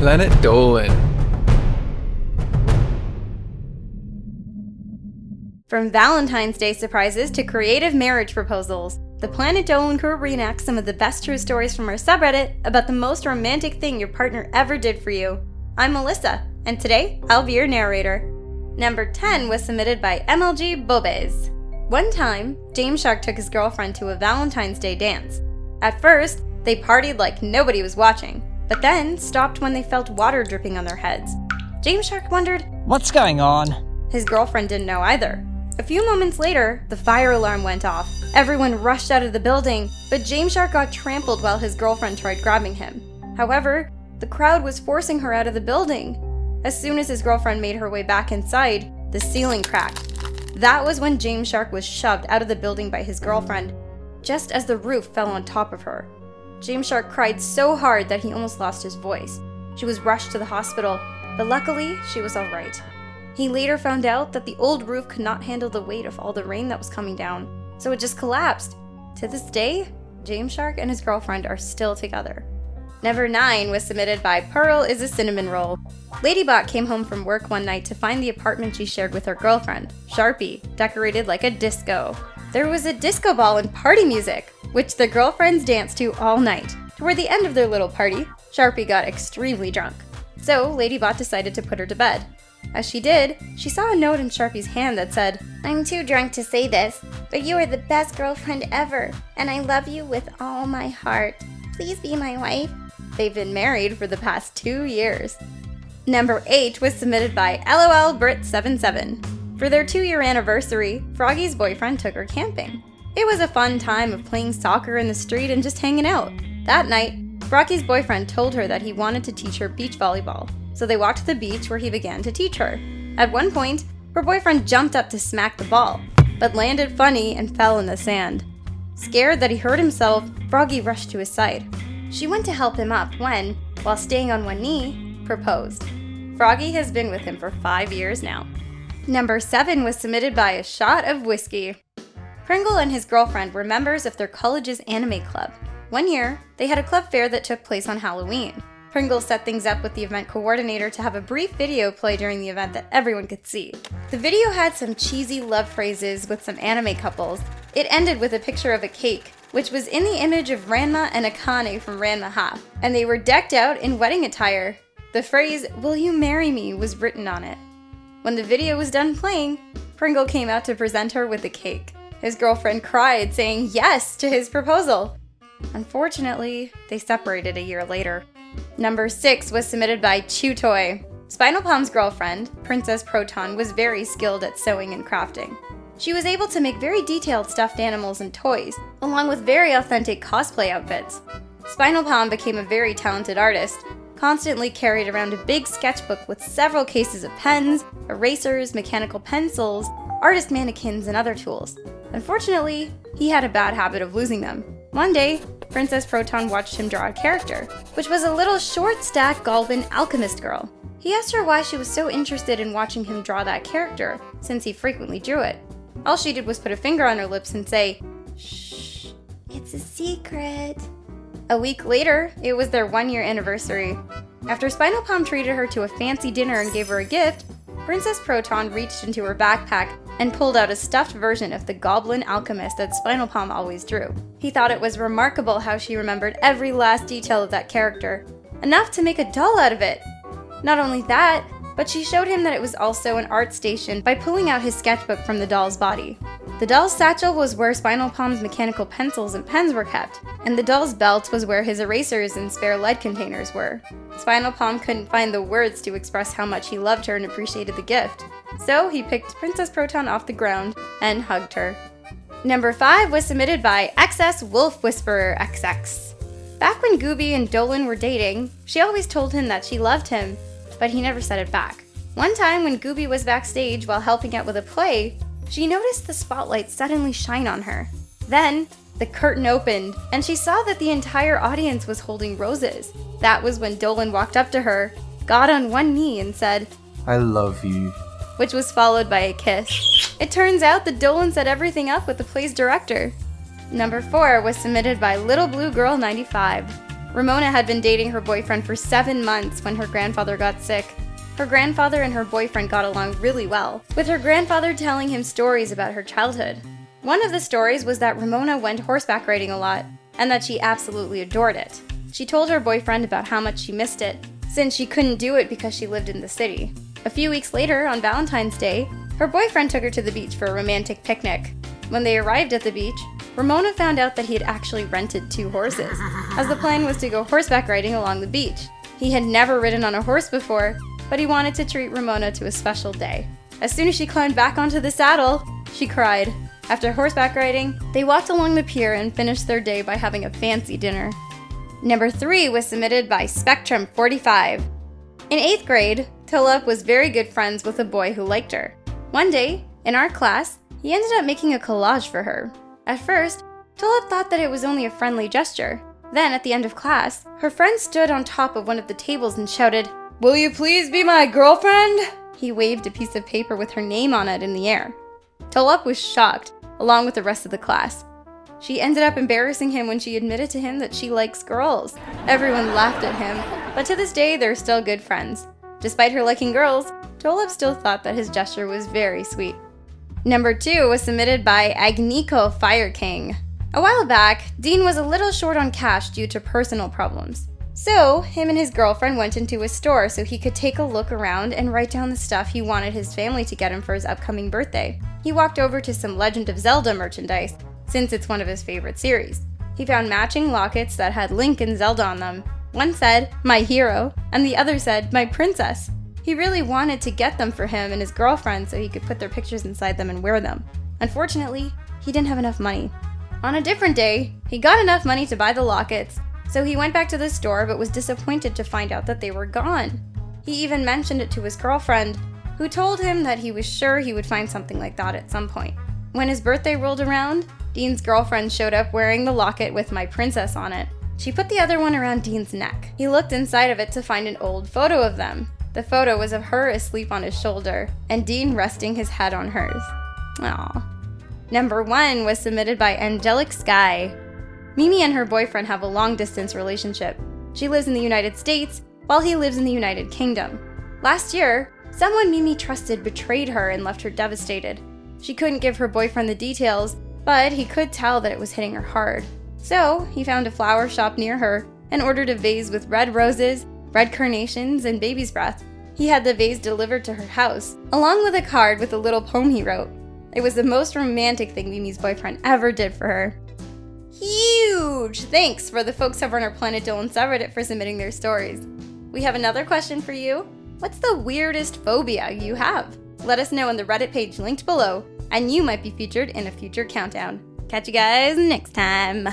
Planet Dolan. From Valentine's Day surprises to creative marriage proposals, the Planet Dolan crew reenacts some of the best true stories from our subreddit about the most romantic thing your partner ever did for you. I'm Melissa, and today I'll be your narrator. Number 10 was submitted by MLGbobes. One time, James Shark took his girlfriend to a Valentine's Day dance. At first, they partied like nobody was watching, but then stopped when they felt water dripping on their heads. James Shark wondered, "What's going on?" His girlfriend didn't know either. A few moments later, the fire alarm went off. Everyone rushed out of the building, but James Shark got trampled while his girlfriend tried grabbing him. However, the crowd was forcing her out of the building. As soon as his girlfriend made her way back inside, the ceiling cracked. That was when James Shark was shoved out of the building by his girlfriend, just as the roof fell on top of her. James Shark cried so hard that he almost lost his voice. She was rushed to the hospital, but luckily, she was alright. He later found out that the old roof could not handle the weight of all the rain that was coming down, so it just collapsed. To this day, James Shark and his girlfriend are still together. Number 9 was submitted by Pearlisacinnominrole. Ladybot came home from work one night to find the apartment she shared with her girlfriend, Sharpie, decorated like a disco. There was a disco ball and party music, which the girlfriends danced to all night. Toward the end of their little party, Sharpie got extremely drunk. So Ladybot decided to put her to bed. As she did, she saw a note in Sharpie's hand that said, "I'm too drunk to say this, but you are the best girlfriend ever, and I love you with all my heart. Please be my wife." They've been married for the past 2 years. Number 8 was submitted by LOLBrit77. For their 2-year anniversary, Froggy's boyfriend took her camping. It was a fun time of playing soccer in the street and just hanging out. That night, Froggy's boyfriend told her that he wanted to teach her beach volleyball, so they walked to the beach where he began to teach her. At one point, her boyfriend jumped up to smack the ball, but landed funny and fell in the sand. Scared that he hurt himself, Froggy rushed to his side. She went to help him up when, while staying on one knee, proposed. Froggy has been with him for 5 years now. Number 7 was submitted by A Shot of Whiskey. Pringle and his girlfriend were members of their college's anime club. One year, they had a club fair that took place on Halloween. Pringle set things up with the event coordinator to have a brief video play during the event that everyone could see. The video had some cheesy love phrases with some anime couples. It ended with a picture of a cake, which was in the image of Ranma and Akane from Ranma Half, and they were decked out in wedding attire. The phrase, "Will you marry me?" was written on it. When the video was done playing, Pringle came out to present her with the cake. His girlfriend cried, saying yes to his proposal. Unfortunately, they separated a year later. Number 6 was submitted by Chu-toy. Spinal Palm's girlfriend, Princess Proton, was very skilled at sewing and crafting. She was able to make very detailed stuffed animals and toys, along with very authentic cosplay outfits. Spinal Palm became a very talented artist, constantly carried around a big sketchbook with several cases of pens, erasers, mechanical pencils, artist mannequins, and other tools. Unfortunately, he had a bad habit of losing them. One day, Princess Proton watched him draw a character, which was a little short-stacked Goblin alchemist girl. He asked her why she was so interested in watching him draw that character, since he frequently drew it. All she did was put a finger on her lips and say, "Shh, it's a secret." A week later, it was their 1-year anniversary. After Spinal Palm treated her to a fancy dinner and gave her a gift, Princess Proton reached into her backpack and pulled out a stuffed version of the Goblin alchemist that Spinal Palm always drew. He thought it was remarkable how she remembered every last detail of that character, enough to make a doll out of it. Not only that, but she showed him that it was also an art station by pulling out his sketchbook from the doll's body. The doll's satchel was where Spinal Palm's mechanical pencils and pens were kept, and the doll's belt was where his erasers and spare lead containers were. Spinal Palm couldn't find the words to express how much he loved her and appreciated the gift, so he picked Princess Proton off the ground and hugged her. Number 5 was submitted by xXWolfWhispererXx. Back when Gooby and Dolan were dating, she always told him that she loved him, but he never said it back. One time when Gooby was backstage while helping out with a play, she noticed the spotlight suddenly shine on her. Then, the curtain opened, and she saw that the entire audience was holding roses. That was when Dolan walked up to her, got on one knee, and said, I love you. Which was followed by a kiss. It turns out that Dolan set everything up with the play's director. Number 4 was submitted by Little Blue Girl 95. Ramona had been dating her boyfriend for 7 months when her grandfather got sick. Her grandfather and her boyfriend got along really well, with her grandfather telling him stories about her childhood. One of the stories was that Ramona went horseback riding a lot, and that she absolutely adored it. She told her boyfriend about how much she missed it, since she couldn't do it because she lived in the city. A few weeks later, on Valentine's Day, her boyfriend took her to the beach for a romantic picnic. When they arrived at the beach, Ramona found out that he had actually rented 2 horses, as the plan was to go horseback riding along the beach. He had never ridden on a horse before, but he wanted to treat Ramona to a special day. As soon as she climbed back onto the saddle, she cried. After horseback riding, they walked along the pier and finished their day by having a fancy dinner. Number 3 was submitted by Spectrum45. In 8th grade, Tulip was very good friends with a boy who liked her. One day, in art class, he ended up making a collage for her. At first, Tulip thought that it was only a friendly gesture. Then, at the end of class, her friend stood on top of one of the tables and shouted, "Will you please be my girlfriend?" He waved a piece of paper with her name on it in the air. Tulip was shocked, along with the rest of the class. She ended up embarrassing him when she admitted to him that she likes girls. Everyone laughed at him, but to this day they're still good friends. Despite her liking girls, Tulip still thought that his gesture was very sweet. Number 2 was submitted by AgnikoFireking. A while back, Dean was a little short on cash due to personal problems. So, him and his girlfriend went into a store so he could take a look around and write down the stuff he wanted his family to get him for his upcoming birthday. He walked over to some Legend of Zelda merchandise, since it's one of his favorite series. He found matching lockets that had Link and Zelda on them. One said, "My hero," and the other said, "My princess." He really wanted to get them for him and his girlfriend so he could put their pictures inside them and wear them. Unfortunately, he didn't have enough money. On a different day, he got enough money to buy the lockets, so he went back to the store but was disappointed to find out that they were gone. He even mentioned it to his girlfriend, who told him that he was sure he would find something like that at some point. When his birthday rolled around, Dean's girlfriend showed up wearing the locket with "My princess" on it. She put the other one around Dean's neck. He looked inside of it to find an old photo of them. The photo was of her asleep on his shoulder, and Dean resting his head on hers. Aww. Number 1 was submitted by Angelic-Sky. Mimi and her boyfriend have a long-distance relationship. She lives in the United States, while he lives in the United Kingdom. Last year, someone Mimi trusted betrayed her and left her devastated. She couldn't give her boyfriend the details, but he could tell that it was hitting her hard. So, he found a flower shop near her and ordered a vase with red roses, red carnations, and baby's breath. He had the vase delivered to her house, along with a card with a little poem he wrote. It was the most romantic thing Mimi's boyfriend ever did for her. Huge thanks for the folks over on our Planet Dolan subreddit for submitting their stories. We have another question for you. What's the weirdest phobia you have? Let us know on the Reddit page linked below, and you might be featured in a future countdown. Catch you guys next time!